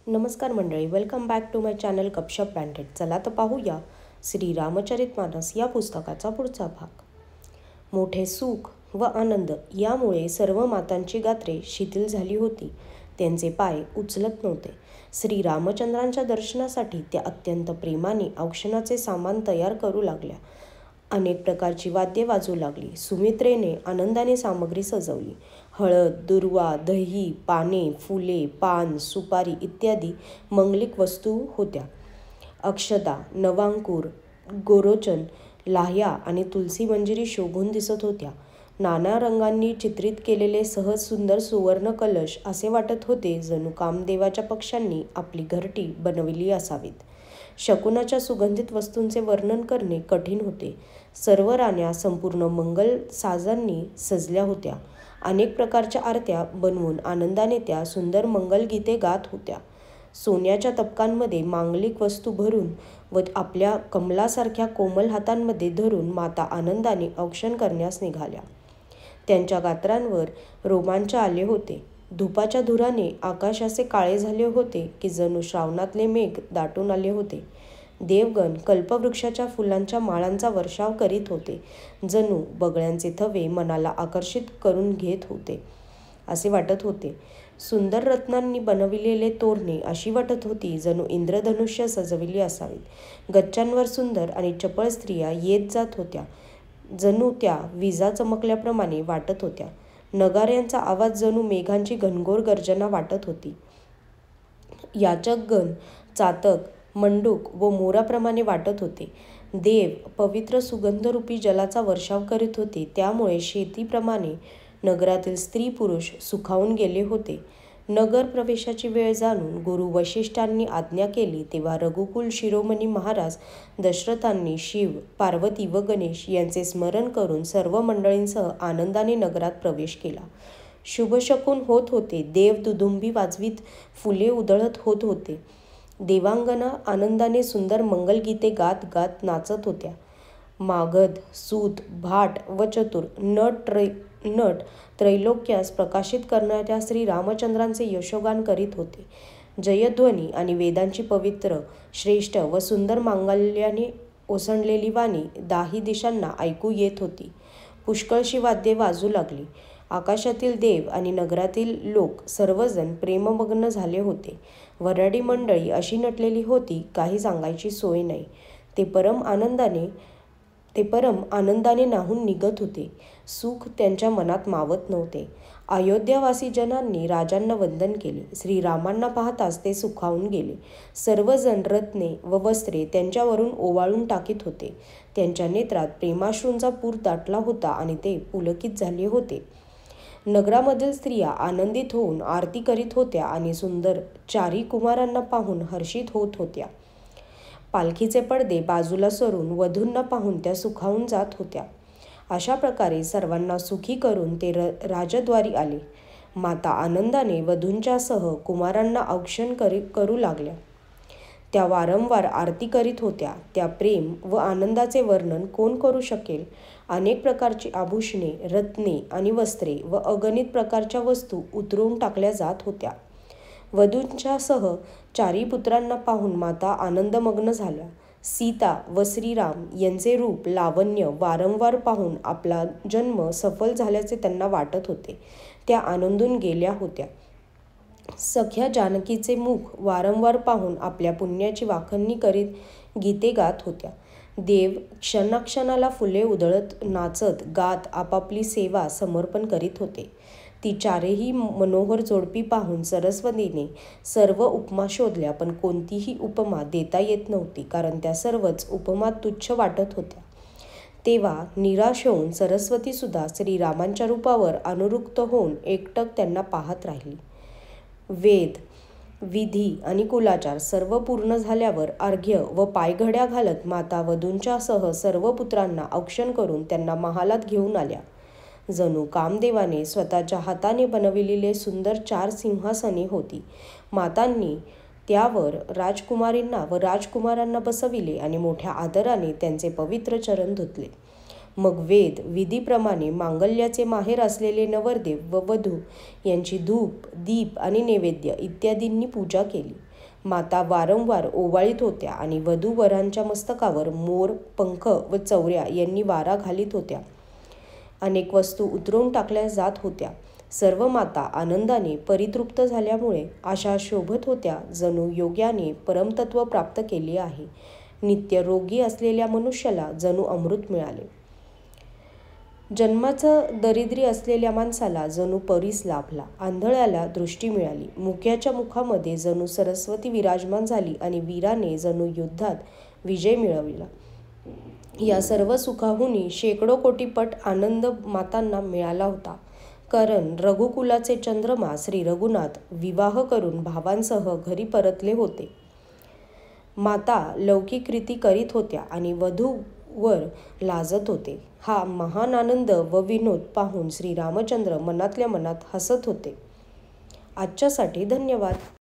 नमस्कार मंडळी, welcome back to my channel Gapshap Branded. चला तर पाहूया श्री रामचरितमानस या पुस्तकाचा पुढचा भाग. मोठे सुख व आनंद यामुळे सर्व मातांची गात्रे शिथिल झाली होती. त्यांचे पाय उचलत नव्हते. श्री रामचंद्रांच्या दर्शनासाठी त्या अत्यंत प्रेमाने औक्षणाचे सामान तयार करू लागल्या. अनेक प्रकारची वाद्ये वाजू लागली. सुमित्रेने आनंदाने सामग्री सजवली. हळद, दुर्वा, दही, पाने, फुले, पान, सुपारी इत्यादी मंगलिक वस्तू होत्या. अक्षता, नवांकुर, गोरोचन, लाह्या आणि तुलसी मंजिरी शोभून दिसत होत्या. नाना रंगांनी चित्रित केलेले सहज सुंदर सुवर्ण कलश असे वाटत होते जणू कामदेवाच्या पक्षांनी आपली घरटी बनविली असावीत. शकुनाच्या सुगंधित वस्तूंचे वर्णन करणे कठीण होते. सर्व राण्या संपूर्ण मंगल साजांनी सजल्या होत्या. अनेक प्रकारच्या आरत्या बनवून आनंदाने त्या सुंदर मंगलगीते गात होत्या. सोन्याच्या तपकांमध्ये मांगलिक वस्तू भरून व आपल्या कमलासारख्या कोमल हातांमध्ये धरून माता आनंदाने औक्षण करण्यास निघाल्या. त्यांच्या गात्रांवर रोमांच आले होते. धुपाच्या धुराने आकाश असे काळे झाले होते की जणू श्रावणातले मेघ दाटून आले होते. देवगण कल्पवृक्षाच्या फुलांच्या माळांचा वर्षाव करीत होते. जणू बगळ्यांचे थवे मनाला आकर्षित करून घेत होते असे वाटत होते. सुंदर रत्नांनी बनविलेले तोरणे अशी वाटत होती जणू इंद्रधनुष्य सजविली असावीत. गच्च्यांवर सुंदर आणि चपळ स्त्रिया येत जात होत्या. जणू त्या विजा चमकल्याप्रमाणे वाटत होत्या. नगाऱ्यांचा आवाज जणू मेघांची घनघोर गर्जना वाटत होती. याचकगण चातक, मंडूक व मोराप्रमाणे वाटत होते. देव पवित्र सुगंधरूपी जलाचा वर्षाव करीत होते. त्यामुळे शेतीप्रमाणे नगरातील स्त्री पुरुष सुखावून गेले होते. नगर प्रवेशाची वेळ जाणून गुरु वशिष्ठांनी आज्ञा केली तेव्हा रघुकुल शिरोमणी महाराज दशरथांनी शिव, पार्वती व गणेश यांचे स्मरण करून सर्व मंडळींसह आनंदाने नगरात प्रवेश केला. शुभशकुन होत होते. देव दुदुंबी वाजवीत फुले उधळत होत होते. देवांगना आनंदाने सुंदर मंगलगीते गात गात नाचत होत्या. मागध, सूत, भाट व चतुर नट त्रैलोक्यास प्रकाशित करणाऱ्या श्री रामचंद्रांचे यशोगान करीत होते. जयध्वनी आणि वेदांची पवित्र, श्रेष्ठ व सुंदर मांगल्याने ओसंडलेली वाणी दाही दिशांना ऐकू येत होती. पुष्कळशी वाद्ये वाजू लागली. आकाशातील देव आणि नगरातील लोक सर्वजण प्रेममग्न झाले होते. वऱ्हाडी मंडळी अशी नटलेली होती काही सांगायची सोय नाही. ते परम आनंदाने न्हाऊन निघत होते. सुख त्यांच्या मनात मावत नव्हते. अयोध्यावासी जनांनी राजांना वंदन केले. श्रीरामांना पाहताच ते सुखावून गेले. सर्वजण रत्ने व वस्त्रे त्यांच्यावरून ओवाळून टाकीत होते. त्यांच्या नेत्रात प्रेमाश्रूंचा पूर दाटला होता आणि ते पुलकित झाले होते. नगरामधील स्त्रिया आनंदित होऊन आरती करीत होत्या आणि सुंदर चारी कुमारांना पाहून हर्षित होत होत्या. पालखीचे पडदे बाजूला सरून वधूंना पाहून त्या सुखावून जात होत्या. अशा प्रकारे सर्वांना सुखी करून ते राजद्वारी आले. माता आनंदाने वधूंच्या सह कुमारांना औक्षण करू लागल्या. त्या वारंवार आरती करीत होत्या. त्या प्रेम व आनंदाचे वर्णन कोण करू शकेल. अनेक प्रकारची आभूषणे, रत्ने आणि वस्त्रे व अगणित प्रकारच्या वस्तू उतरवून टाकल्या जात होत्या. वधूंच्या सह चारी पुत्रांना पाहून माता आनंदमग्न झाल्या. सीता व श्रीराम यांचे रूप, लावण्य वारंवार पाहून आपला जन्म सफल झाल्याचे त्यांना वाटत होते. त्या आनंदून गेल्या होत्या. सख्या जानकीचे मुख वारंवार पाहून आपल्या पुण्याची वाखणणी करीत गीते गात होत्या. देव क्षणाक्षणाला फुले उधळत, नाचत, गात आपापली सेवा समर्पण करीत होते. ती चारही मनोहर जोडपी पाहून सरस्वतीने सर्व उपमा शोधल्या, पण कोणतीही उपमा देता येत नव्हती, कारण त्या सर्वच उपमा तुच्छ वाटत होत्या. तेव्हा निराश होऊन सरस्वतीसुद्धा श्रीरामांच्या रूपावर अनुरक्त होऊन एकटक त्यांना पाहत राहिली. वेद, विधी आणि कुलाचार सर्व पूर्ण झाल्यावर अर्घ्य व पायघड्या घालत माता वधूंच्या सह सर्व पुत्रांना औक्षण करून त्यांना महालात घेऊन आल्या. जणू कामदेवाने स्वतःच्या हाताने बनविलेले सुंदर 4 सिंहासने होती. मातांनी त्यावर राजकुमारींना व राजकुमारांना बसविले आणि मोठ्या आदराने त्यांचे पवित्र चरण धुतले. मग वेद विधीप्रमाणे मांगल्याचे माहेर असलेले नवरदेव व वधू यांची धूप, दीप आणि नैवेद्य इत्यादींनी पूजा केली. माता वारंवार ओवाळीत होत्या आणि वधूवरांच्या मस्तकावर मोर, पंख व चवऱ्या यांनी वारा घालीत होत्या. अनेक वस्तू उतरवून टाकल्या जात होत्या. सर्व माता आनंदाने परितृप्त झाल्यामुळे अशा शोभत होत्या जणू योग्याने परमतत्व प्राप्त केले आहे. नित्य रोगी असलेल्या मनुष्याला जणू अमृत मिळाले. जन्माचं दरिद्री असलेल्या माणसाला जणू परीस लाभला. आंधळ्याला दृष्टी मिळाली. मुक्याच्या मुखामध्ये जणू सरस्वती विराजमान झाली आणि वीराने जणू युद्धात विजय मिळविला. या सर्व सुखाहुनी शेकडो कोटी पट आनंद मातांना मिळाला होता. कारण रघुकुलाचे चंद्रमा श्री रघुनाथ विवाह करून भावांसह घरी परतले होते. माता लौकिक रीती करीत होत्या आणि वधूवर लाजत होते. हा महान आनंद व विनोद पाहून श्री रामचंद्र मनातल्या मनात हसत होते. आजच्यासाठी धन्यवाद.